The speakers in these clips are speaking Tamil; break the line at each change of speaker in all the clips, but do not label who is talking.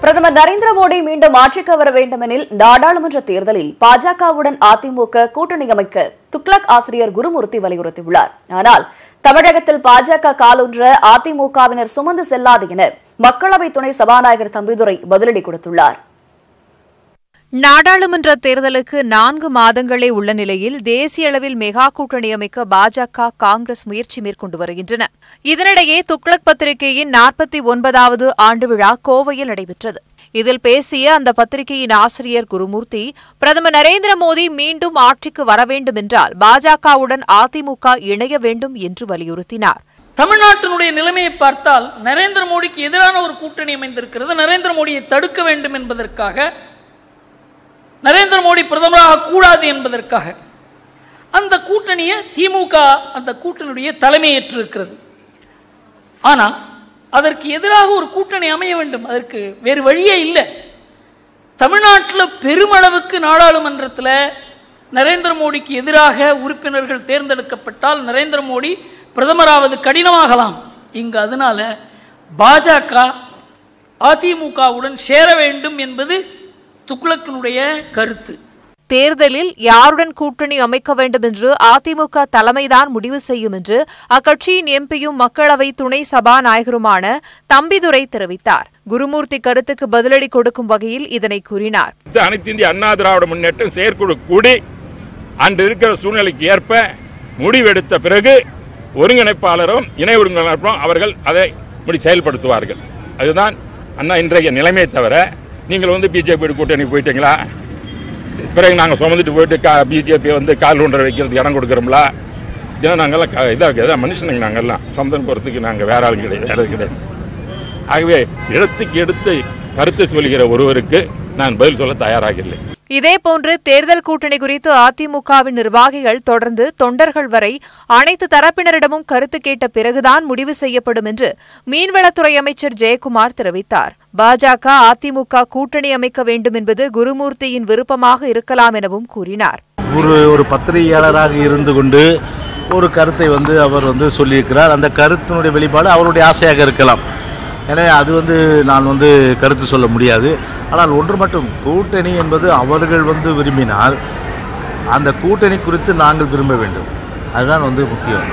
பிரதமர் நரேந்திர மோடி மீண்டும் ஆட்சிக்கு வர வேண்டுமெனில் நாடாளுமன்ற தேர்தலில் பாஜகவுடன் அதிமுக கூட்டணி அமைக்க துக்ளக் ஆசிரியர் குருமூர்த்தி வலியுறுத்தியுள்ளார். ஆனால் தமிழகத்தில் பாஜக காலொன்ற அதிமுகவினர் சுமந்து செல்லாது என மக்களவை துணை சபாநாயகர் தம்பிதுரை பதிலடி கொடுத்துள்ளார்.
நாடாளுமன்ற தேர்தலுக்கு 4 மாதங்களே உள்ள நிலையில் தேசிய அளவில் மெகா கூட்டணி அமைக்க பாஜக காங்கிரஸ் முயற்சி மேற்கொண்டு வருகின்றன. இதனிடையே துக்ளக் பத்திரிகையின் 49வது ஆண்டு விழா கோவையில் நடைபெற்றது. இதில் பேசிய அந்த பத்திரிகையின் ஆசிரியர் குருமூர்த்தி, பிரதமர் நரேந்திர மோடி மீண்டும் ஆட்சிக்கு வர வேண்டும் என்றால் பாஜகவுடன் அதிமுக இணைய வேண்டும் என்று வலியுறுத்தினார்.
தமிழ்நாட்டினுடைய நிலைமையை பார்த்தால் நரேந்திர மோடிக்கு எதிரான ஒரு கூட்டணி அமைந்திருக்கிறது. நரேந்திர மோடியை தடுக்க வேண்டும் என்பதற்காக, நரேந்திர மோடி பிரதமராக கூடாது என்பதற்காக அந்த கூட்டணியை திமுக அந்த கூட்டணியுடைய தலைமையேற்றிருக்கிறது. ஆனால் அதற்கு எதிராக ஒரு கூட்டணி அமைய வேண்டும், அதற்கு வேறு வழியே இல்லை. தமிழ்நாட்டில் பெருமளவுக்கு நாடாளுமன்றத்தில் நரேந்திர மோடிக்கு எதிராக உறுப்பினர்கள் தேர்ந்தெடுக்கப்பட்டால் நரேந்திர மோடி பிரதமராவது கடினமாகலாம். இங்கு அதனால பாஜக அதிமுகவுடன் சேர வேண்டும் என்பது துக்ளக்கினுடைய கருத்து.
தேர்தலில் யாருடன் கூட்டணி அமைக்க வேண்டும் என்று அதிமுக தலைமைதான் முடிவு செய்யும் என்று அக்கட்சியின் எம்பியும் மக்களவை துணை சபாநாயகருமான தம்பிதுரை தெரிவித்தார். குருமூர்த்தி கருத்துக்கு பதிலடி கொடுக்கும் வகையில் இதனை கூறினார்.
அனைத்து இந்திய அண்ணா திராவிட முன்னேற்றம் செயற்குழு கூடி அன்று இருக்கிற சூழ்நிலைக்கு ஏற்ப முடிவெடுத்த பிறகு ஒருங்கிணைப்பாளரும் இணை ஒருங்கிணைப்பாளரும் அவர்கள் அதை செயல்படுத்துவார்கள். அதுதான் அண்ணா இன்றைய நிலைமையை தவிர நீங்கள் பிஜேபி கூட்டணி போயிட்டீங்களா, பிறகு நாங்கள் சுமந்துட்டு போயிட்டு பிஜேபி கால் ஒன்றை வைக்கிறதுக்கு இடம் கொடுக்குறோம்ல, இதெல்லாம் நாங்கள்லாம் இதாக எதாவது மனுஷனுங்க, நாங்கள்லாம் சொந்தம் போகிறதுக்கு நாங்கள் வேற ஆளும் கிடையாது, வேற கிடையாது. ஆகவே இடத்துக்கு எடுத்து கருத்து சொல்கிற ஒருவருக்கு நான் பதில் சொல்ல தயாராக இல்லை.
இதேபோன்று தேர்தல் கூட்டணி குறித்து அதிமுகவின் நிர்வாகிகள் தொடர்ந்து தொண்டர்கள் வரை அனைத்து தரப்பினரிடமும் கருத்து கேட்ட பிறகுதான் முடிவு செய்யப்படும் என்று மீன்வளத்துறை அமைச்சர் ஜெயக்குமார் தெரிவித்தார். பாஜக அதிமுக கூட்டணி அமைக்க வேண்டும் என்பது குருமூர்த்தியின் விருப்பமாக இருக்கலாம் எனவும் கூறினார்.
ஒரு பத்திரிகையாளராக இருந்து கொண்டு ஒரு கருத்தை அவர் சொல்லியிருக்கிறார். அந்த கருத்தினுடைய வெளிப்பாடு அவருடைய ஆசையாக இருக்கலாம். எனவே அது நான் கருத்து சொல்ல முடியாது. ஆனால் ஒன்று மட்டும், கூட்டணி என்பது அவர்கள் விரும்பினால் அந்த கூட்டணி குறித்து நாங்கள் விரும்ப வேண்டும். அதுதான் முக்கியம்.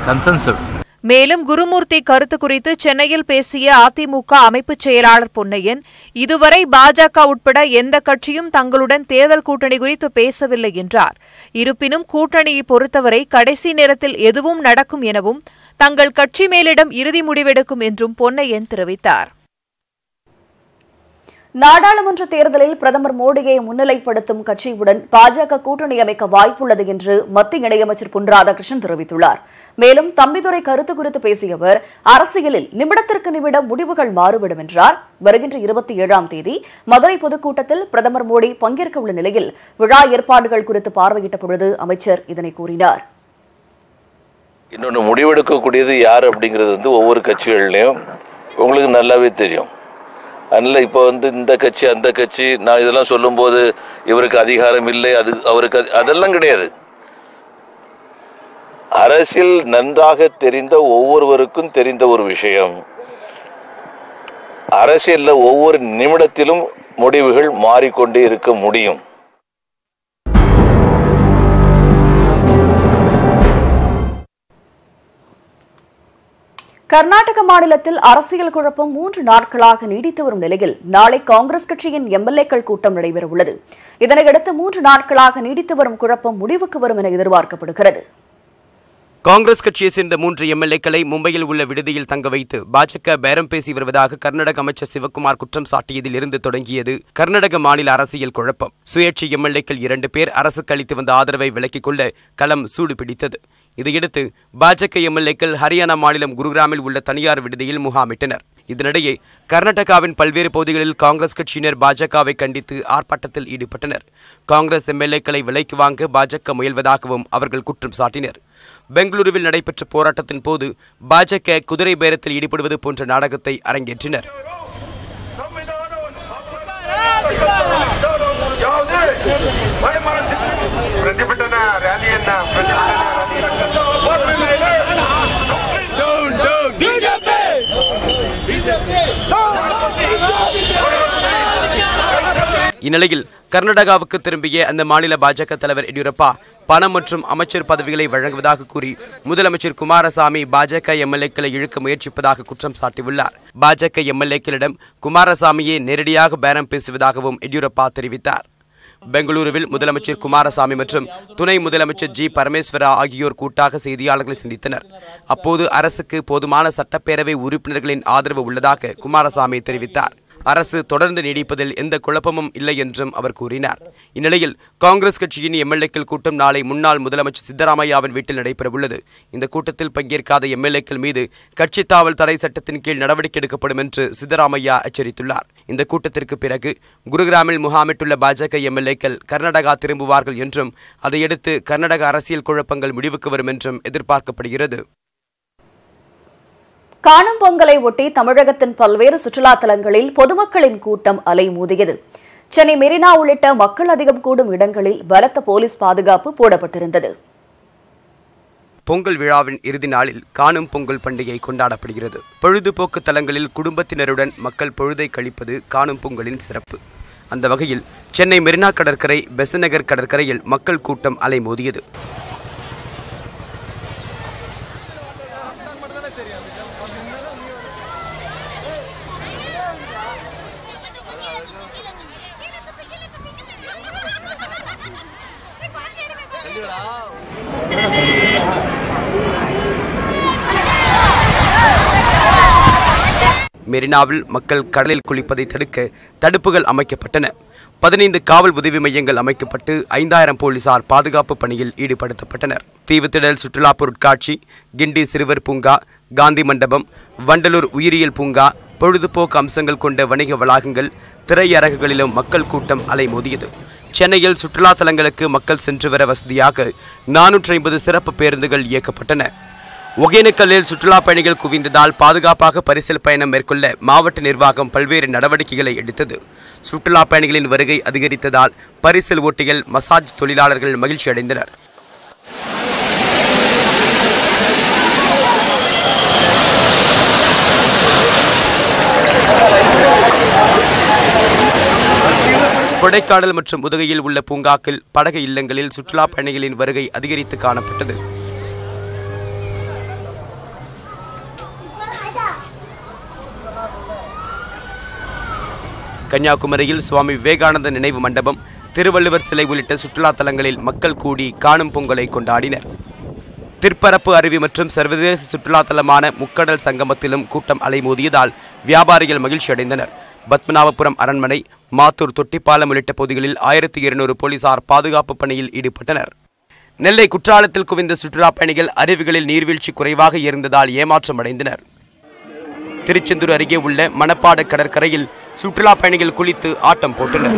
கன்சென்சஸ்.
மேலும் குருமூர்த்தி கருத்து குறித்து சென்னையில் பேசிய அதிமுக அமைப்பு செயலாளர் பொன்னையன், இதுவரை பாஜக உட்பட எந்த கட்சியும் தங்களுடன் தேர்தல் கூட்டணி குறித்து பேசவில்லை என்றார். இருப்பினும் கூட்டணியை பொறுத்தவரை கடைசி நேரத்தில் எதுவும் நடக்கும் எனவும் தங்கள் கட்சி மேலிடம் இறுதி முடிவெடுக்கும் என்றும் பொன்னையன் தெரிவித்தார்.
நாடாளுமன்ற தேர்தலில் பிரதமர் மோடியை முன்னிலைப்படுத்தும் கட்சியுடன் பாஜக கூட்டணி அமைக்க வாய்ப்புள்ளது என்று மத்திய இணையமைச்சர் பொன் ராதாகிருஷ்ணன் தெரிவித்துள்ளார். மேலும் தம்பிதுரை கருத்து குறித்து பேசிய அவர், அரசியலில் நிமிடத்திற்கு நிமிடம் முடிவுகள் மாறுபடும் என்றார். வருகின்ற 27ஆம் தேதி மதுரை பொதுக்கூட்டத்தில் பிரதமர் மோடி பங்கேற்க உள்ள நிலையில் விழா ஏற்பாடுகள் குறித்து பார்வையிட்ட பொழுது அமைச்சர் இதனை கூறினார்.
இன்னொன்று, முடிவெடுக்கக்கூடியது யார் அப்படிங்கிறது ஒவ்வொரு கட்சிகள்லையும் உங்களுக்கு நல்லாவே தெரியும். அதனால் இப்போ இந்த கட்சி அந்த கட்சி நான் இதெல்லாம் சொல்லும்போது இவருக்கு அதிகாரம் இல்லை, அது அவருக்கு அதெல்லாம் கிடையாது. அரசியல் நன்றாக தெரிந்த ஒவ்வொருவருக்கும் தெரிந்த ஒரு விஷயம், அரசியலில் ஒவ்வொரு நிமிடத்திலும் முடிவுகள் மாறிக்கொண்டே இருக்க முடியும்.
கர்நாடக மாநிலத்தில் அரசியல் குழப்பம் 3 நாட்களாக நீடித்து வரும் நிலையில் நாளை காங்கிரஸ் கட்சியின் எம்எல்ஏக்கள் கூட்டம் நடைபெறவுள்ளது. இதனையடுத்து 3 நாட்களாக நீடித்து வரும் குழப்பம் முடிவுக்கு வரும் என எதிர்பார்க்கப்படுகிறது.
காங்கிரஸ் கட்சியை சேர்ந்த 3 எம்எல்ஏக்களை மும்பையில் உள்ள விடுதியில் தங்க வைத்து பாஜக பேரம் பேசி வருவதாக கர்நாடக அமைச்சர் சிவக்குமார் குற்றம் சாட்டியதில் இருந்து தொடங்கியது கர்நாடக மாநில அரசியல் குழப்பம். சுயேட்சை எம்எல்ஏக்கள் 2 பேர் அரசுக்கு அளித்து வந்த ஆதரவை விலக்கிக் கொள்ள களம் சூடு பிடித்தது. இதையடுத்து பாஜக எம்எல்ஏக்கள் ஹரியானா மாநிலம் குருகிராமில் உள்ள தனியார் விடுதியில் முகாமிட்டனர். இதனிடையே கர்நாடகாவின் பல்வேறு பகுதிகளில் காங்கிரஸ் கட்சியினர் பாஜகவை கண்டித்து ஆர்ப்பாட்டத்தில் ஈடுபட்டனர். காங்கிரஸ் எம்எல்ஏக்களை விலைக்கு வாங்க பாஜக முயல்வதாகவும் அவர்கள் குற்றம் சாட்டினர். பெங்களூருவில் நடைபெற்ற போராட்டத்தின் போது பாஜக குதிரை பேரத்தில் ஈடுபடுவது போன்ற நாடகத்தை அரங்கேற்றினர்.
BJP!
இந்நிலையில் கர்நாடகாவுக்கு திரும்பிய அந்த மாநில பாஜக தலைவர் எடியூரப்பா பணம் மற்றும் அமைச்சர் பதவிகளை வழங்குவதாக கூறி முதலமைச்சர் குமாரசாமி பாஜக எம்எல்ஏக்களை இழுக்க முயற்சிப்பதாக குற்றம் சாட்டியுள்ளார். பாஜக எம்எல்ஏக்களிடம் குமாரசாமியே நேரடியாக பேரம் பேசுவதாகவும் எடியூரப்பா தெரிவித்தார். பெங்களூருவில் முதலமைச்சர் குமாரசாமி மற்றும் துணை முதலமைச்சர் ஜி பரமேஸ்வரா ஆகியோர் கூட்டாக செய்தியாளர்களை சந்தித்தனர். அப்போது அரசுக்கு போதுமான சட்டப்பேரவை உறுப்பினர்களின் ஆதரவு உள்ளதாக குமாரசாமி தெரிவித்தார். அரசு தொடர்ந்து நீடிப்பதில் எந்த குழப்பமும் இல்லை என்றும் அவர் கூறினார். இந்நிலையில் காங்கிரஸ் கட்சியின் எம்எல்ஏக்கள் கூட்டம் நாளை முன்னாள் முதலமைச்சர் சித்தராமையாவின் வீட்டில் நடைபெறவுள்ளது. இந்த கூட்டத்தில் பங்கேற்காத எம்எல்ஏக்கள் மீது கட்சி தாவல் தடை சட்டத்தின் கீழ் நடவடிக்கை எடுக்கப்படும் என்று சித்தராமையா எச்சரித்துள்ளார். இந்த கூட்டத்திற்கு பிறகு குருகிராமில் முகாமிட்டுள்ள பாஜக எம்எல்ஏக்கள் கர்நாடகா திரும்புவார்கள் என்றும் அதையடுத்து கர்நாடக அரசியல் குழப்பங்கள் முடிவுக்கு வரும் என்றும் எதிர்பார்க்கப்படுகிறது.
காணும் பொங்கலை ஒட்டி தமிழகத்தின் பல்வேறு சுற்றுலா தலங்களில் பொதுமக்களின் கூட்டம் அலைமோதியது. சென்னை மெரினா உள்ளிட்ட மக்கள் அதிகம் கூடும் இடங்களில் பலத்த போலீஸ் பாதுகாப்பு போடப்பட்டிருந்தது.
பொங்கல் விழாவின் இறுதி நாளில் காணும் பொங்கல் பண்டிகை கொண்டாடப்படுகிறது. பொழுதுபோக்கு தலங்களில் குடும்பத்தினருடன் மக்கள் பொழுதை கழிப்பது காணும் பொங்கலின் சிறப்பு. அந்த வகையில் சென்னை மெரினா கடற்கரை, பெசநகர் கடற்கரையில் மக்கள் கூட்டம் அலைமோதியது. மெரினாவில் மக்கள் கடலில் குளிப்பதை தடுக்க தடுப்புகள் அமைக்கப்பட்டன. 15 காவல் உதவி மையங்கள் அமைக்கப்பட்டு 5000 போலீசார் பாதுகாப்பு பணியில் ஈடுபடுத்தப்பட்டனர். தீவுத்திடல் சுற்றுலா பொருட்காட்சி, கிண்டி சிறுவர் பூங்கா, காந்தி மண்டபம், வண்டலூர் உயிரியல் பூங்கா, பொழுதுபோக்கு அம்சங்கள் கொண்ட வணிக வளாகங்கள், திரையரங்குகளிலும் மக்கள் கூட்டம் அலைமோதியது. சென்னையில் சுற்றுலா தலங்களுக்கு மக்கள் சென்று வர வசதியாக 450 சிறப்பு பேருந்துகள் இயக்கப்பட்டன. ஒகேனக்கல்லில் சுற்றுலா பயணிகள் குவிந்ததால் பாதுகாப்பாக பரிசல் பயணம் மேற்கொள்ள மாவட்ட நிர்வாகம் பல்வேறு நடவடிக்கைகளை எடுத்தது. சுற்றுலா பயணிகளின் வருகை அதிகரித்ததால் பரிசல் ஓட்டிகள், மசாஜ் தொழிலாளர்கள் மகிழ்ச்சி அடைந்தனர். கொடைக்கானல் மற்றும் உதகையில் உள்ள பூங்காக்கள், படகு இல்லங்களில் சுற்றுலா பயணிகளின் வருகை அதிகரித்து காணப்பட்டது. கன்னியாகுமரியில் சுவாமி விவேகானந்த நினைவு மண்டபம், திருவள்ளுவர் சிலை உள்ளிட்ட சுற்றுலா தலங்களில் மக்கள் கூடி காணும் பொங்கலை கொண்டாடினர். திற்பரப்பு அருவி மற்றும் சர்வதேச சுற்றுலா தலமான முக்கடல் சங்கமத்திலும் கூட்டம் அலைமோதியதால் வியாபாரிகள் மகிழ்ச்சி அடைந்தனர். பத்மநாபபுரம் அரண்மனை, மாத்தூர், தொட்டிப்பாலம் உள்ளிட்ட பகுதிகளில் 1200 போலீசார் பாதுகாப்பு பணியில் ஈடுபட்டனர். நெல்லை குற்றாலத்தில் குவிந்த சுற்றுலா பயணிகள் அருவிகளில் நீர்வீழ்ச்சி குறைவாக இருந்ததால் ஏமாற்றம் அடைந்தனர். திருச்செந்தூர் அருகே உள்ள மணப்பாடு கடற்கரையில் சுற்றுலா பயணிகள் குளித்து ஆட்டம் போட்டனர்.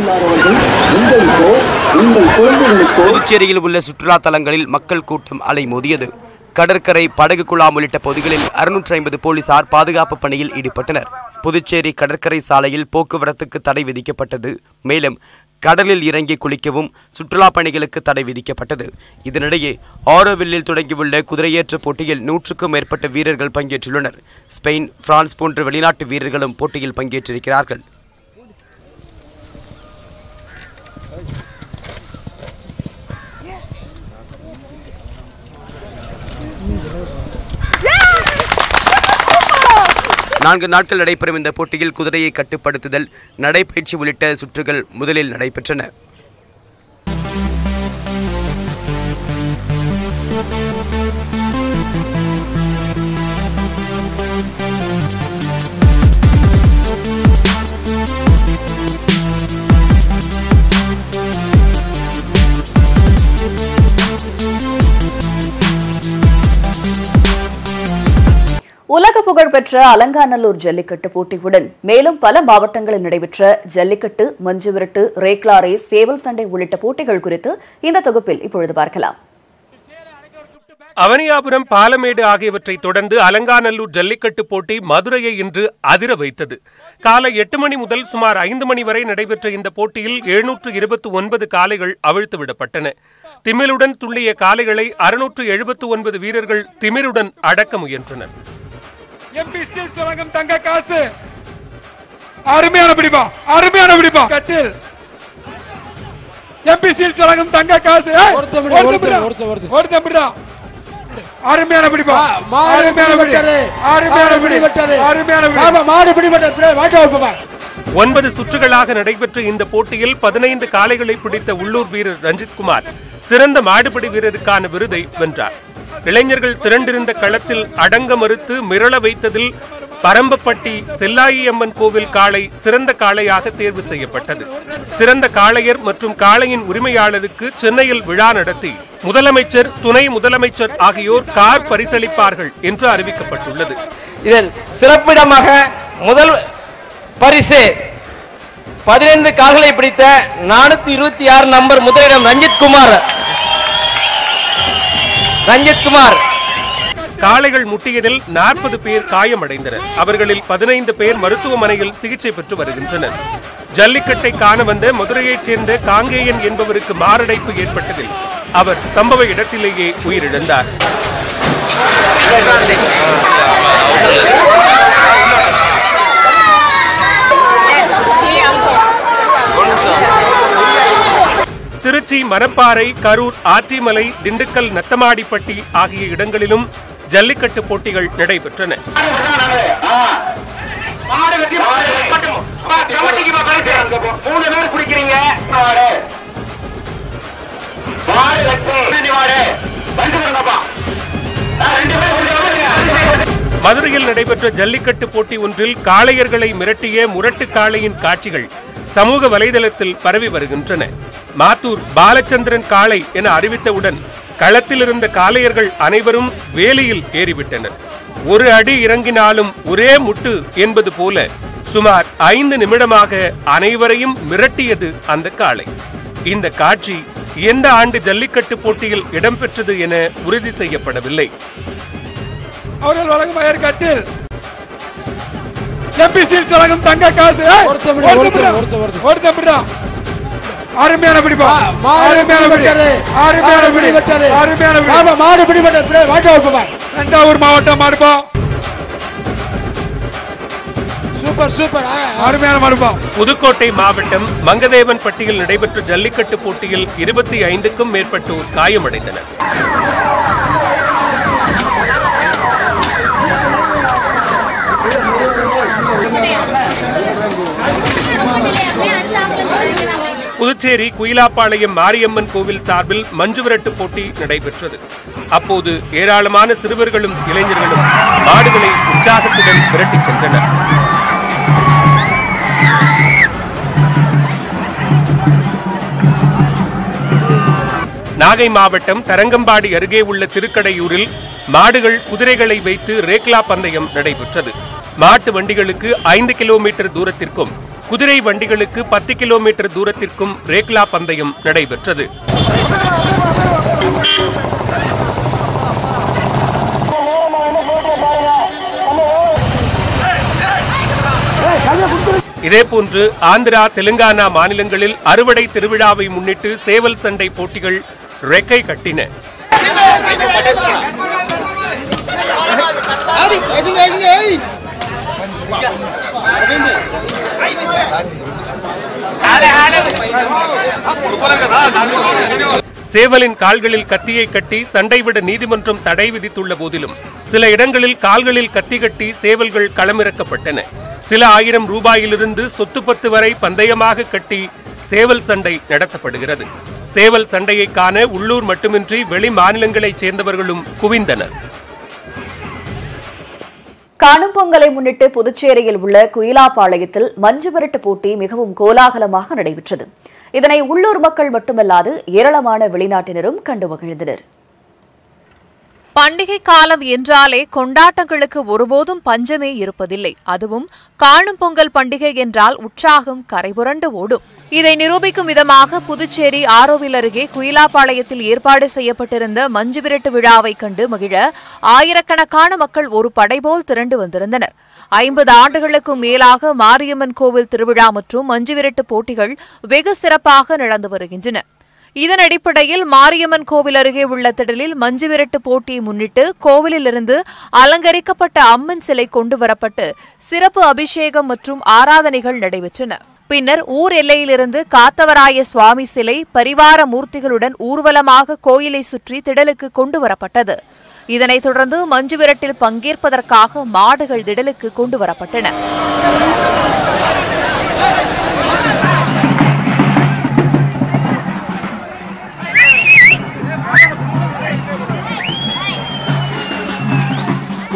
புதுச்சேரியில் உள்ள சுற்றுலா தலங்களில் மக்கள் கூட்டம் அலைமோதியது. கடற்கரை, படகு குழாம் உள்ளிட்ட பகுதிகளில் 650 போலீசார் பாதுகாப்பு பணியில் ஈடுபட்டனர். புதுச்சேரி கடற்கரை சாலையில் போக்குவரத்துக்கு தடை விதிக்கப்பட்டது. மேலும் கடலில் இறங்கி குளிக்கவும் சுற்றுலா பயணிகளுக்கு தடை விதிக்கப்பட்டது. இதனிடையே ஆரோவில்லில் தொடங்கியுள்ள குதிரையேற்ற போட்டியில் 100க்கும் மேற்பட்ட வீரர்கள் பங்கேற்றுள்ளனர். ஸ்பெயின், பிரான்ஸ் போன்ற வெளிநாட்டு வீரர்களும் போட்டியில் பங்கேற்றிருக்கிறார்கள். நான்கு நாட்கள் நடைபெறும் இந்த போட்டியில் குதிரையை கட்டுப்படுத்துதல், நடைபயிற்சி உள்ளிட்ட சுற்றுகள் முதலில் நடைபெற்றன.
உலக புகழ்பெற்ற அலங்காநல்லூர் ஜல்லிக்கட்டு போட்டியுடன் மேலும் பல மாவட்டங்களில் நடைபெற்ற ஜல்லிக்கட்டு, மஞ்சுவிரட்டு, ரேக்லா ரேஸ், சேவல் சண்டை உள்ளிட்ட போட்டிகள் குறித்து இந்த தொகுப்பில் இப்பொழுது பார்க்கலாம்.
அவனியாபுரம், பாலமேடு ஆகியவற்றை தொடர்ந்து அலங்காநல்லூர் ஜல்லிக்கட்டு போட்டி மதுரையை இன்று அதிர வைத்தது. காலை 8 மணி முதல் சுமார் 5 மணி வரை நடைபெற்ற இந்த போட்டியில் 729 காளைகள் அவிழ்த்து விடப்பட்டன. திமிருடன் துள்ளிய காளைகளை 679 வீரர்கள் திமிருடன் அடக்க முயன்றனர்.
தங்க காசு அருமையான பிடிப்பா கட்டில் எம்பி சீட் வழங்கும் தங்க காசு அருமையான பிடிப்பா, அருமையான பிடி, அருமையான பிடி, அருமையான பிடி.
9 சுற்றுகளாக நடைபெற்ற இந்த போட்டியில் 15 காளைகளை பிடித்த உள்ளூர் வீரர் ரஞ்சித்குமார் சிறந்த மாடுபிடி வீரருக்கான விருதை வென்றார். இளைஞர்கள் திரண்டிருந்த களத்தில் அடங்க மறுத்து மிரள வைத்ததில் பரம்பப்பட்டி செல்லாயியம்மன் கோவில் காளை சிறந்த காளையாக தேர்வு செய்யப்பட்டது. சிறந்த காளையர் மற்றும் காளையின் உரிமையாளருக்கு சென்னையில் விழா நடத்தி முதலமைச்சர், துணை முதலமைச்சர் ஆகியோர் கார் பரிசளிப்பார்கள் என்று அறிவிக்கப்பட்டுள்ளது.
இதில் சிறப்பிடமாக முதல் பரிசு 15 கால்களை பிடித்த 426 நம்பர் முதலிடம் ரஞ்சித்குமார்.
காளைகள் முட்டியதில் 40 பேர் காயமடைந்தனர். அவர்களில் 15 பேர் மருத்துவமனையில் சிகிச்சை பெற்று வருகின்றனர். ஜல்லிக்கட்டை காண வந்த மதுரையைச் சேர்ந்த காங்கேயன் என்பவருக்கு மாரடைப்பு ஏற்பட்டதில் அவர் சம்பவ இடத்திலேயே உயிரிழந்தார். திருச்சி, மணப்பாறை, கரூர், ஆற்றிமலை, திண்டுக்கல், நத்தமாடிப்பட்டி ஆகிய இடங்களிலும் ஜல்லிக்கட்டு போட்டிகள் நடைபெற்றன. மதுரையில் நடைபெற்ற ஜல்லிக்கட்டு போட்டி ஒன்றில் காளையர்களை மிரட்டிய முரட்டு காளையின் காட்சிகள் சமூக வலைதளத்தில் பரவி வருகின்றன. மாத்தூர் பாலச்சந்திரன் காளை என அறிவித்தவுடன் களத்தில் இருந்த காளையர்கள் அனைவரும் வேலியில் ஏறிவிட்டனர். ஒரு அடி இறங்கினாலும் ஒரே முட்டு என்பது போல சுமார் 5 நிமிடமாக அனைவரையும் மிரட்டியது அந்த காளை. இந்த காட்சி எந்த ஆண்டு ஜல்லிக்கட்டு போட்டியில் இடம்பெற்றது என உறுதி செய்யப்படவில்லை.
அவர்கள் வழங்கும் ஏற்காட்டில் எம்பி சீட் வழங்கும் தங்க காசு அருமையான பிடிப்பா, அருமையான பிடி, அருமையான பிடி, அருமையான பிடி. மாடு பிடிப்பட்ட தஞ்சாவூர் மாவட்டம் மாடுப்பா, சூப்பர் சூப்பர், அருமையான மாடுப்பா.
புதுக்கோட்டை மாவட்டம் மங்கதேவன் பட்டியில் நடைபெற்ற ஜல்லிக்கட்டு போட்டியில் 25க்கும் மேற்பட்டோர் காயமடைந்தனர். புதுச்சேரி குயிலாப்பாளையம் மாரியம்மன் கோவில் சார்பில் மஞ்சுவிரட்டு போட்டி நடைபெற்றது. அப்போது ஏராளமான சிறுவர்களும் இளைஞர்களும் மாடுகளை உற்சாகத்துடன் விரட்டிச் சென்றனர். நாகை மாவட்டம் தரங்கம்பாடி அருகே உள்ள திருக்கடையூரில் மாடுகள், குதிரைகளை வைத்து ரேக்லா பந்தயம் நடைபெற்றது. மாட்டு வண்டிகளுக்கு 5 கிலோமீட்டர் தூரத்திற்கும் குதிரை வண்டிகளுக்கு 10 கிலோமீட்டர் தூரத்திற்கும் ரேக்லா பந்தயம் நடைபெற்றது. இதேபோன்று ஆந்திரா, தெலுங்கானா மாநிலங்களில் அறுவடை திருவிழாவை முன்னிட்டு சேவல் சண்டை போட்டிகள் ரெக்கை கட்டின. சேவலின் கால்களில் கத்தியை கட்டி சண்டைவிட நீதிமன்றம் தடை விதித்துள்ள போதிலும் சில இடங்களில் கால்களில் கத்தி கட்டி சேவல்கள் களமிறக்கப்பட்டன. சில 1000 ரூபாயிலிருந்து சொத்து பத்து வரை பந்தயமாக கட்டி சேவல் சண்டை நடத்தப்படுகிறது. சேவல் சண்டையை காண உள்ளூர் மட்டுமின்றி வெளி மாநிலங்களைச் சேர்ந்தவர்களும் குவிந்தனர்.
காணும் பொங்கலை முன்னிட்டு புதுச்சேரியில் உள்ள குயிலாப்பாளையத்தில் மஞ்சுவிரட்டு போட்டி மிகவும் கோலாகலமாக நடைபெற்றது. இதனை உள்ளூர் மக்கள் மட்டுமல்லாது ஏராளமான வெளிநாட்டினரும் கண்டு மகிழ்ந்தனர்.
பண்டிகை காலம் என்றாலே கொண்டாட்டங்களுக்கு ஒருபோதும் பஞ்சமே இருப்பதில்லை. அதுவும் காணும் பொங்கல் பண்டிகை என்றால் உற்சாகம் கரைபுரண்டு ஓடும். இதை நிரூபிக்கும் விதமாக புதுச்சேரி ஆரோவில் அருகே குயிலாப்பாளையத்தில் ஏற்பாடு செய்யப்பட்டிருந்த மஞ்சுவிரட்டு விழாவை கண்டு மகிழ ஆயிரக்கணக்கான மக்கள் ஒரு படைபோல் திரண்டு வந்திருந்தனர். 50 ஆண்டுகளுக்கும் மேலாக மாரியம்மன் கோவில் திருவிழா மற்றும் மஞ்சுவிரட்டு போட்டிகள் வெகு சிறப்பாக நடந்து வருகின்றன. இதன் அடிப்படையில் மாரியம்மன் கோவில் அருகே உள்ள திடலில் மஞ்சுவிரட்டு போட்டியை முன்னிட்டு கோவிலிலிருந்து அலங்கரிக்கப்பட்ட அம்மன் சிலை கொண்டுவரப்பட்டு சிறப்பு அபிஷேகம் மற்றும் ஆராதனைகள் நடைபெற்றன. பின்னர் ஊர் எல்லையிலிருந்து காத்தவராய சுவாமி சிலை பரிவார மூர்த்திகளுடன் ஊர்வலமாக கோயிலை சுற்றி திடலுக்கு கொண்டுவரப்பட்டது. இதனைத் தொடர்ந்து மஞ்சுவிரட்டில் பங்கேற்பதற்காக மாடுகள் திடலுக்கு கொண்டுவரப்பட்டன.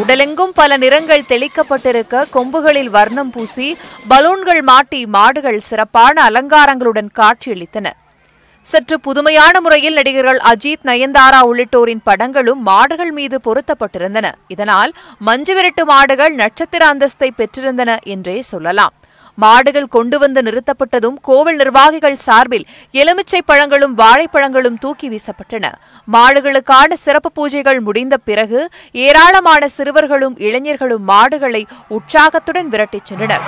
உடலெங்கும் பல நிறங்கள் தெளிக்கப்பட்டிருக்க கொம்புகளில் வர்ணம் பூசி பலூன்கள் மாட்டி மாடுகள் சிறப்பான அலங்காரங்களுடன் காட்சியளித்தன. சற்று புதுமையான முறையில் நடிகர்கள் அஜித், நயன்தாரா உள்ளிட்டோரின் படங்களும் மாடுகள் மீது பொருத்தப்பட்டிருந்தன. இதனால் மஞ்சுவிரட்டு மாடுகள் நட்சத்திர அந்தஸ்தை பெற்றிருந்தன என்றே சொல்லலாம். மாடுகள் கொண்டு வந்து நிறுத்தப்பட்டதும் கோவில் நிர்வாகிகள் சார்பில் எலுமிச்சை பழங்களும் வாழைப்பழங்களும் தூக்கி வீசப்பட்டன. மாடுகளுக்கான சிறப்பு பூஜைகள் முடிந்த பிறகு ஏராளமான சிறுவர்களும் இளைஞர்களும் மாடுகளை உற்சாகத்துடன் விரட்டிச் சென்றனர்.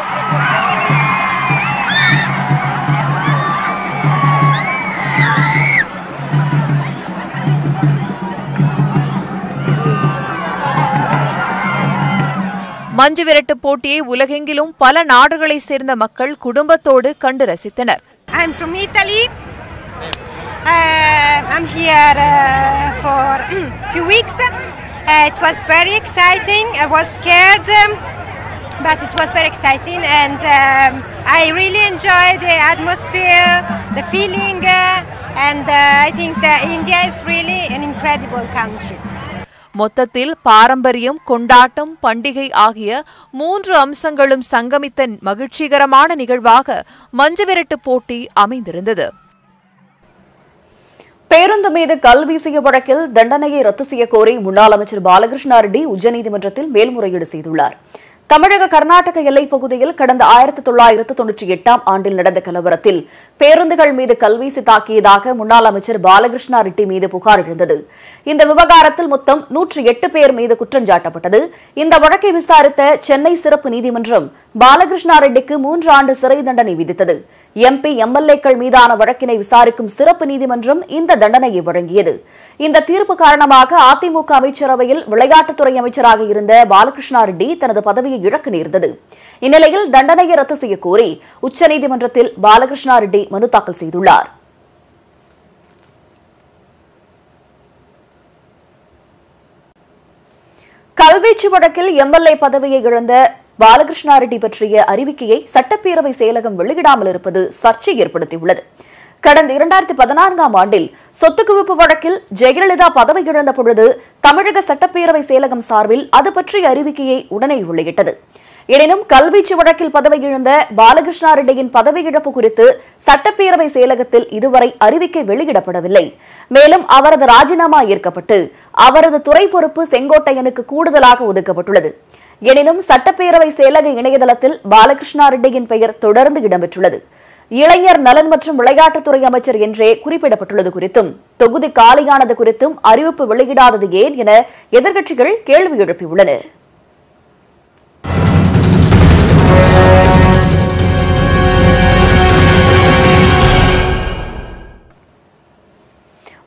மஞ்சு விரட்டு போட்டியை உலகெங்கிலும் பல நாடுகளைச் சேர்ந்த மக்கள் குடும்பத்தோடு கண்டு ரசித்தனர்.
I'm from Italy. I'm here for a few weeks. It was very exciting. I was scared, but it was very exciting, and I really enjoyed the atmosphere, the feeling, and I think that India is really an incredible country.
மொத்தத்தில் பாரம்பரியம், கொண்டாட்டம், பண்டிகை ஆகிய 3 அம்சங்களும் சங்கமித்த மகிழ்ச்சிகரமான நிகழ்வாக மஞ்சுவிரட்டு போட்டி அமைந்திருந்தது.
பேருந்து மீது கல் வீசிய வழக்கில் தண்டனையை ரத்து செய்யக் கோரி முன்னாள் அமைச்சர் பாலகிருஷ்ண ரெட்டி உச்சநீதிமன்றத்தில் மேல்முறையீடு செய்துள்ளார். தமிழக கர்நாடக எல்லைப் பகுதியில் கடந்த 1998ஆம் ஆண்டில் நடந்த கலவரத்தில் பேருந்துகள் மீது கல்வீசி தாக்கியதாக முன்னாள் அமைச்சர் பாலகிருஷ்ண ரெட்டி மீது புகார் எழுந்தது. இந்த விவகாரத்தில் மொத்தம் 108 பேர் மீது குற்றஞ்சாட்டப்பட்டது. இந்த வழக்கை விசாரித்த சென்னை சிறப்பு நீதிமன்றம் பாலகிருஷ்ண ரெட்டிக்கு 3 ஆண்டு சிறை தண்டனை விதித்தது. எம்பி, எம்எல்ஏக்கள் மீதான வழக்கினை விசாரிக்கும் சிறப்பு நீதிமன்றம் இந்த தண்டனையை வழங்கியது. இந்த தீர்ப்பு காரணமாக அதிமுக அமைச்சரவையில் விளையாட்டுத்துறை அமைச்சராக இருந்த பாலகிருஷ்ண ரெட்டி தனது பதவியை இழக்க நேர்ந்தது. இந்நிலையில் தண்டனையை ரத்து செய்யக் கோரி உச்சநீதிமன்றத்தில் பாலகிருஷ்ண ரெட்டி மனு தாக்கல் செய்துள்ளார். கல்வீச்சு வழக்கில் எம்எல்ஏ பதவியை இழந்த பாலகிருஷ்ண ரெட்டி பற்றிய அறிவிக்கையை சட்டப்பேரவை செயலகம் வெளியிடாமல் இருப்பது சர்ச்சை ஏற்படுத்தியுள்ளது. கடந்த 2014ஆம் ஆண்டில் சொத்து குவிப்பு வழக்கில் ஜெயலலிதா பதவி இழந்த பொழுது தமிழக சட்டப்பேரவை செயலகம் சார்பில் அது பற்றிய அறிவிக்கையை உடனே வெளியிட்டது. எனினும் கல்வீச்சு வழக்கில் பதவி இழந்த பாலகிருஷ்ண ரெட்டியின் பதவி இழப்பு குறித்து சட்டப்பேரவை செயலகத்தில் இதுவரை அறிவிக்கை வெளியிடப்படவில்லை. மேலும் அவரது ராஜினாமா ஏற்கப்பட்டு அவரது துறை பொறுப்பு செங்கோட்டையனுக்கு கூடுதலாக ஒதுக்கப்பட்டுள்ளது. எனினும் சட்டப்பேரவை செயலக இணையதளத்தில் பாலகிருஷ்ண ரெட்டியின் பெயர் தொடர்ந்து இடம்பெற்றுள்ளது. இளைஞர் நலன் மற்றும் விளையாட்டுத்துறை அமைச்சர் என்றே குறிப்பிடப்பட்டுள்ளது குறித்தும் தொகுதி காலியானது குறித்தும் அறிவிப்பு வெளியிடாதது ஏன் என எதிர்க்கட்சிகள் கேள்வி எழுப்பியுள்ளன.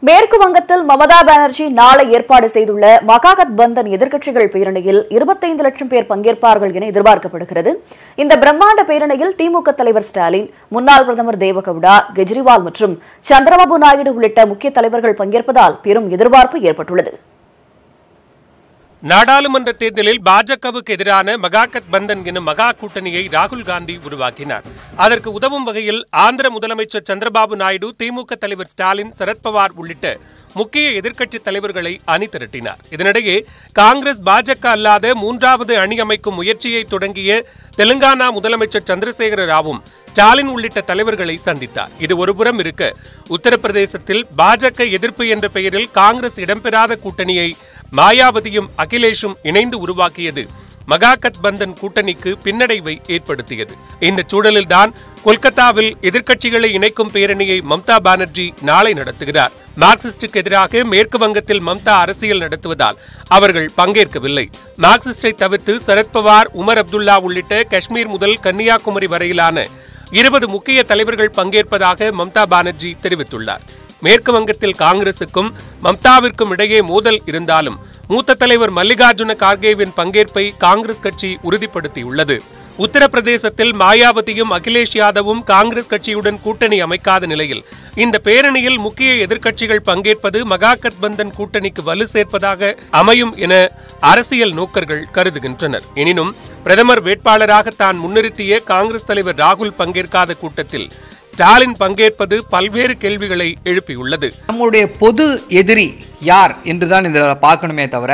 மேற்கு வங்கத்தில் மமதா பானர்ஜி நாளை ஏற்பாடு செய்துள்ள மகாகத்பந்தன் எதிர்க்கட்சிகள் பேரணியில் 25 லட்சம் பேர் பங்கேற்பார்கள் என எதிர்பார்க்கப்படுகிறது. இந்த பிரம்மாண்ட பேரணியில் திமுக தலைவர் ஸ்டாலின், முன்னாள் பிரதமர் தேவகவுடா, கெஜ்ரிவால் மற்றும் சந்திரபாபு நாயுடு உள்ளிட்ட முக்கிய தலைவர்கள் பங்கேற்பதால் பெரும் எதிர்பார்ப்பு ஏற்பட்டுள்ளது.
நாடாளுமன்ற தேர்தலில் பாஜகவுக்கு எதிரான மகாகத்பந்தன் எனும் மகா கூட்டணியை ராகுல் காந்தி உருவாக்கினார். அதற்கு உதவும் வகையில் ஆந்திர முதலமைச்சர் சந்திரபாபு நாயுடு, திமுக தலைவர் ஸ்டாலின், சரத்பவார் உள்ளிட்ட முக்கிய எதிர்க்கட்சித் தலைவர்களை அணி திரட்டினார். இதனிடையே காங்கிரஸ், பாஜக அல்லாத 3வது அணி அமைக்கும் முயற்சியை தொடங்கிய தெலுங்கானா முதலமைச்சர் சந்திரசேகர ராவும் ஸ்டாலின் உள்ளிட்ட தலைவர்களை சந்தித்தார். இது ஒருபுறம் இருக்க, உத்தரப்பிரதேசத்தில் பாஜக எதிர்ப்பு என்ற பெயரில் காங்கிரஸ் இடம்பெறாத கூட்டணியை மாயாவதியும் அகிலேஷும் இணைந்து உருவாக்கியது மகாகத்பந்தன் கூட்டணிக்கு பின்னடைவை ஏற்படுத்தியது. இந்த சூழலில்தான் கொல்கத்தாவில் எதிர்க்கட்சிகளை இணைக்கும் பேரணியை மம்தா பானர்ஜி நாளை நடத்துகிறார். மார்க்சிஸ்டுக்கு எதிராக மேற்கு வங்கத்தில் மம்தா அரசியல் நடத்துவதால் அவர்கள் பங்கேற்கவில்லை. மார்க்சிஸ்டை தவிர்த்து சரத்பவார், உமர் அப்துல்லா உள்ளிட்ட காஷ்மீர் முதல் கன்னியாகுமரி வரையிலான 20 முக்கிய தலைவர்கள் பங்கேற்பதாக மம்தா பானர்ஜி தெரிவித்துள்ளார். மேற்கு வங்கத்தில் காங்கிரசுக்கும் மம்தாவிற்கும் இடையே மோதல் இருந்தாலும் மூத்த தலைவர் மல்லிகார்ஜுன கார்கேவின் பங்கேற்பை காங்கிரஸ் கட்சி உறுதிப்படுத்தியுள்ளது. உத்தரப்பிரதேசத்தில் மாயாவதியும் அகிலேஷ் யாதவும் காங்கிரஸ் கட்சியுடன் கூட்டணி அமைக்காத நிலையில் இந்த பேரணியில் முக்கிய எதிர்க்கட்சிகள் பங்கேற்பது மகாகட்பந்தன் கூட்டணிக்கு வலு சேர்ப்பதாக அமையும் என அரசியல் நோக்கர்கள் கருதுகின்றனர். எனினும் பிரதமர் வேட்பாளராக தான் முன்னிறுத்திய காங்கிரஸ் தலைவர் ராகுல் பங்கேற்காத கூட்டத்தில் ஸ்டாலின் பங்கேற்பது பல்வேறு கேள்விகளை எழுப்பியுள்ளது.
நம்முடைய பொது எதிரி யார் என்றுதான் இதில் பார்க்கணுமே தவிர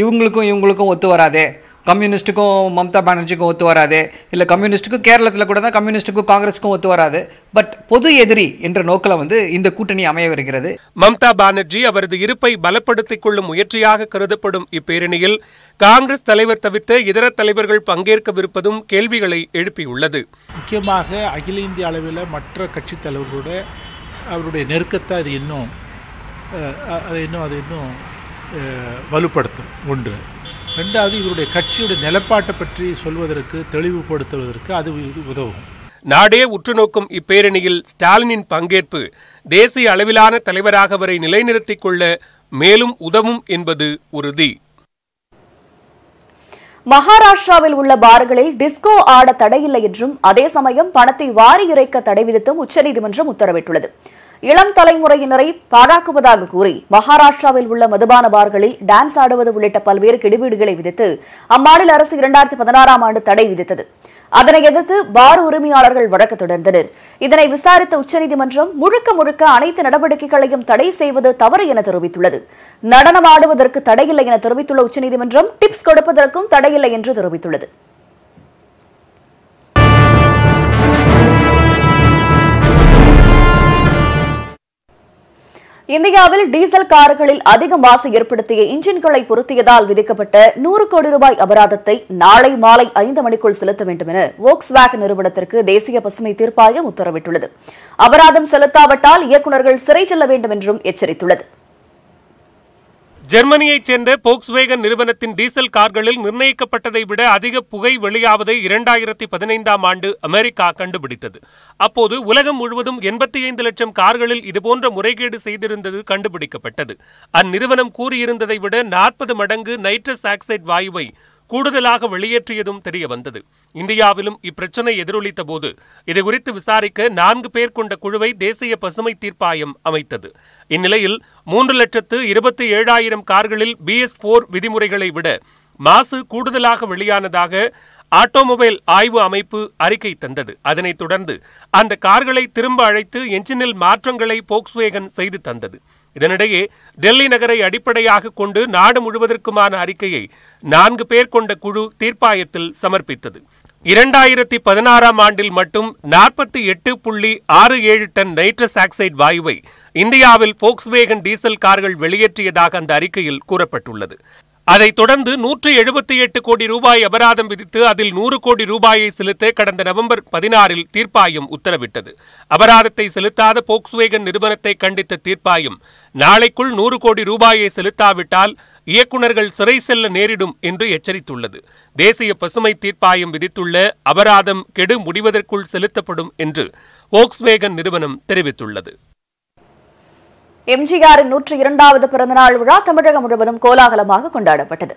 இவங்களுக்கும் ஒத்து வராதே, கம்யூனிஸ்ட்டுக்கும் மம்தா பானர்ஜிக்கும் ஒத்து வராது, இல்லை கம்யூனிஸ்ட்டுக்கும் கேரளத்தில் கூட தான் கம்யூனிஸ்ட்டுக்கும் காங்கிரஸுக்கும் ஒத்து வராது, பட் பொது எதிரி என்ற நோக்கில் இந்த கூட்டணி அமையவிருக்கிறது.
மம்தா பானர்ஜி அவரது இருப்பை பலப்படுத்திக் கொள்ளும் முயற்சியாக கருதப்படும் இப்பேரணியில் காங்கிரஸ் தலைவர் தவிர்த்த இதர தலைவர்கள் பங்கேற்கவிருப்பதும் கேள்விகளை எழுப்பியுள்ளது.
முக்கியமாக அகில இந்திய அளவில் மற்ற கட்சி தலைவர்களோட அவருடைய நெருக்கத்தை அது இன்னும் வலுப்படுத்தும். ஒன்று. ரெண்டாவது, இவருடைய கட்சியுடைய நிலைப்பாட்டை பற்றி சொல்வதற்கு, தெளிவுபடுத்துவதற்கு அது உதவும்.
நாடே உற்றுநோக்கும் இப்பேரணியில் ஸ்டாலினின் பங்கேற்பு தேசிய அளவிலான தலைவராக அவரை நிலைநிறுத்திக் கொள்ள மேலும் உதவும் என்பது உறுதி.
மகாராஷ்டிராவில் உள்ள பார்களில் டிஸ்கோ ஆட தடையில்லை என்றும் அதே சமயம் பணத்தை வாரி இறைக்க தடை விதித்தும் உச்சநீதிமன்றம் உத்தரவிட்டுள்ளது. இளம் தலைமுறையினரை பாழாக்குவதாக கூறி மகாராஷ்டிராவில் உள்ள மதுபான பார்களில் டான்ஸ் ஆடுவது உள்ளிட்ட பல்வேறு கெடுபீடுகளை விதித்து அம்மாநில அரசு 2016ஆம் ஆண்டு தடை விதித்தது. அதனை எதிர்த்து பார் உரிமையாளர்கள் வழக்கு தொடர்ந்தனர். இதனை விசாரித்த உச்சநீதிமன்றம் முழுக்க அனைத்து நடவடிக்கைகளையும் தடை செய்வது தவறு என தெரிவித்துள்ளது. நடனம் ஆடுவதற்கு தடையில்லை என தெரிவித்துள்ள உச்சநீதிமன்றம் டிப்ஸ் கொடுப்பதற்கும் தடையில்லை என்று தெரிவித்துள்ளது. இந்தியாவில் டீசல் கார்களில் அதிக மாசு ஏற்படுத்திய இன்ஜின்களை பொருத்தியதால் விதிக்கப்பட்ட 100 கோடி ரூபாய் அபராதத்தை நாளை மாலை 5 மணிக்குள் செலுத்த வேண்டும் என வோக்ஸ்வேகன் நிறுவனத்திற்கு தேசிய பசுமை தீர்ப்பாயம் உத்தரவிட்டுள்ளது. அபராதம் செலுத்தாவிட்டால் இயக்குநர்கள் சிறை செல்ல வேண்டும் என்றும் எச்சரித்துள்ளது.
ஜெர்மனியைச் சேர்ந்த போக்ஸ்வேகன் நிறுவனத்தின் டீசல் கார்களில் நிர்ணயிக்கப்பட்டதை விட அதிக புகை வெளியாவதை 2015ஆம் ஆண்டு அமெரிக்கா கண்டுபிடித்தது. அப்போது உலகம் முழுவதும் 85 லட்சம் கார்களில் இதுபோன்ற முறைகேடு செய்திருந்தது கண்டுபிடிக்கப்பட்டது. அந்நிறுவனம் கூறியிருந்ததை விட 40 மடங்கு நைட்ரஸ் ஆக்சைடு வாயுவை கூடுதலாக வெளியேற்றியதும் தெரியவந்தது. இந்தியாவிலும் இப்பிரச்சினை எதிரொலித்த போது இதுகுறித்து விசாரிக்க 4 பேர் கொண்ட குழுவை தேசிய பசுமை தீர்ப்பாயம் அமைத்தது. இந்நிலையில் 3,27,000 கார்களில் BS4 விதிமுறைகளை விட மாசு கூடுதலாக வெளியானதாக ஆட்டோமொபைல் ஆய்வு அமைப்பு அறிக்கை தந்தது. அதனைத் தொடர்ந்து அந்த கார்களை திரும்ப அழைத்து என்ஜினில் மாற்றங்களை போக்ஸ்வேகன் செய்து தந்தது. இதனிடையே டெல்லி நகரை அடிப்படையாக கொண்டு நாடு முழுவதற்குமான அறிக்கையை 4 பேர் கொண்ட குழு தீர்ப்பாயத்தில் சமர்ப்பித்தது. 2016ஆம் ஆண்டில் மட்டும் 48.67 டன் நைட்ரஸ் ஆக்சைடு வாயுவை இந்தியாவில் போக்ஸ்வேகன் டீசல் கார்கள் வெளியேற்றியதாக அந்த அறிக்கையில் கூறப்பட்டுள்ளது. அதைத் தொடர்ந்து 178 கோடி ரூபாய் அபராதம் விதித்து அதில் 100 கோடி ரூபாயை செலுத்த கடந்த நவம்பர் 16இல் தீர்ப்பாயம் உத்தரவிட்டது. அபராதத்தை செலுத்தாத போக்ஸ்வேகன் நிறுவனத்தை கண்டித்த தீர்ப்பாயம் நாளைக்குள் 100 கோடி ரூபாயை செலுத்தாவிட்டால் இயக்குநர்கள் சிறை செல்ல நேரிடும் என்று எச்சரித்துள்ளது. தேசிய பசுமை தீர்ப்பாயம் விதித்துள்ள அபராதம் கெடு முடிவதற்குள் செலுத்தப்படும் என்று போக்ஸ்வேகன் நிறுவனம் தெரிவித்துள்ளது.
எம்ஜிஆரின் 102வது பிறந்தநாள் விழா தமிழகம் முழுவதும் கோலாகலமாக கொண்டாடப்பட்டது.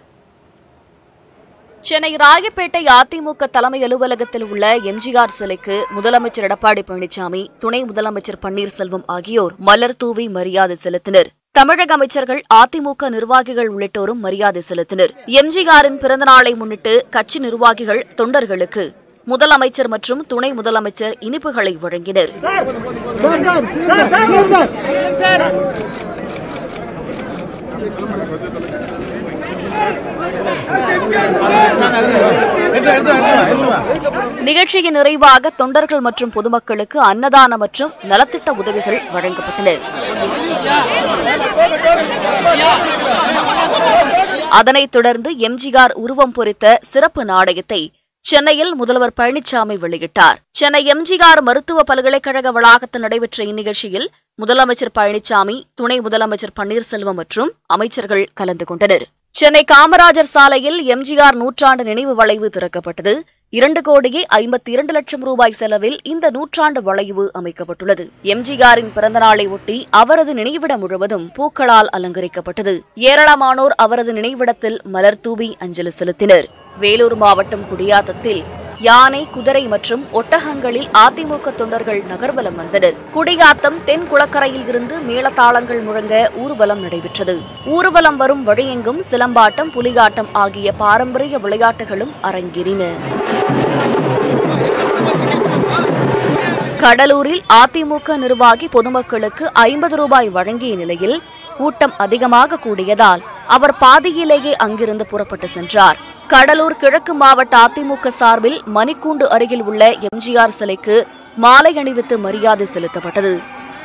சென்னை ராயப்பேட்டை அதிமுக தலைமை அலுவலகத்தில் உள்ள எம்ஜிஆர் சிலைக்கு முதலமைச்சர் எடப்பாடி பழனிசாமி, துணை முதலமைச்சர் பன்னீர்செல்வம் ஆகியோர் மலர் தூவி மரியாதை செலுத்தினர். தமிழக அமைச்சர்கள், அதிமுக நிர்வாகிகள் உள்ளிட்டோரும் மரியாதை செலுத்தினர். எம்ஜிஆரின் பிறந்தநாளை முன்னிட்டு கட்சி நிர்வாகிகள் தொண்டர்களுக்கு முதலமைச்சர் மற்றும் துணை முதலமைச்சர் இனிப்புகளை வழங்கினர். நிகழ்ச்சியின் நிறைவாக தொண்டர்கள் மற்றும் பொதுமக்களுக்கு அன்னதானம் மற்றும் நலத்திட்ட உதவிகள் வழங்கப்பட்டன. அதனைத் தொடர்ந்து எம்ஜிஆர் உருவம் பொறித்த சிறப்பு நாடகத்தை சென்னையில் முதல்வர் பழனிசாமி வெளியிட்டார். சென்னை எம்ஜிஆர் மருத்துவ பல்கலைக்கழக வளாகத்தில் நடைபெற்ற இந்நிகழ்ச்சியில் முதலமைச்சர் பழனிசாமி, துணை முதலமைச்சர் பன்னீர்செல்வம் மற்றும் அமைச்சர்கள் கலந்து கொண்டனர். சென்னை காமராஜர் சாலையில் எம்ஜிஆர் நூற்றாண்டு நினைவு வளைவு திறக்கப்பட்டது. 2,52,00,000 ரூபாய் செலவில் இந்த நூற்றாண்டு வளைவு அமைக்கப்பட்டுள்ளது. எம்ஜிஆரின் பிறந்தநாளை ஒட்டி அவரது நினைவிடம் முழுவதும் பூக்களால் அலங்கரிக்கப்பட்டது. ஏராளமானோர் அவரது நினைவிடத்தில் மலர் தூவி அஞ்சலி செலுத்தினர். வேலூர் மாவட்டம் குடியாத்தத்தில் யானை, குதிரை மற்றும் ஒட்டகங்களில் அதிமுக தொண்டர்கள் நகர்வலம் வந்தனர். குடியாத்தம் தென் குளக்கரையில் இருந்து மேளதாளங்கள் முழங்க ஊர்வலம் நடைபெற்றது. ஊர்வலம் வரும் வழியெங்கும் சிலம்பாட்டம், புலியாட்டம் ஆகிய பாரம்பரிய விளையாட்டுகளும் அரங்கேறின. கடலூரில் அதிமுக நிர்வாகி பொதுமக்களுக்கு 50 ரூபாய் வழங்கிய நிலையில் கூட்டம் அதிகமாக கூடியதால் அவர் பாதியிலேயே அங்கிருந்து புறப்பட்டு சென்றார். கடலூர் கிழக்கு மாவட்ட அதிமுக சார்பில் மணிக்கூண்டு அருகில் உள்ள எம்ஜிஆர் சிலைக்கு மாலை அணிவித்து மரியாதை செலுத்தப்பட்டது.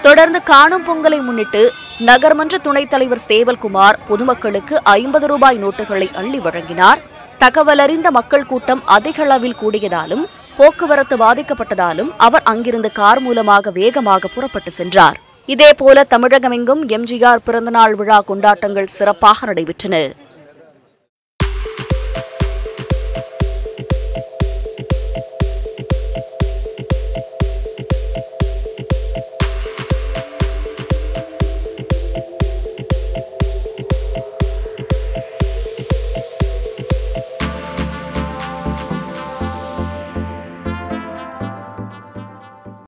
தொடர்ந்து காணும் பொங்கலை முன்னிட்டு நகர்மன்ற துணைத் தலைவர் சேவல்குமார் பொதுமக்களுக்கு 50 ரூபாய் நோட்டுகளை அள்ளி வழங்கினார். தகவலறிந்த மக்கள் கூட்டம் அதிக அளவில் கூடியதாலும் போக்குவரத்து பாதிக்கப்பட்டதாலும் அவர் அங்கிருந்து கார் மூலமாக வேகமாக புறப்பட்டு சென்றார். இதேபோல தமிழகமெங்கும் எம்ஜிஆர் பிறந்தநாள் விழா கொண்டாட்டங்கள் சிறப்பாக நடைபெற்றன.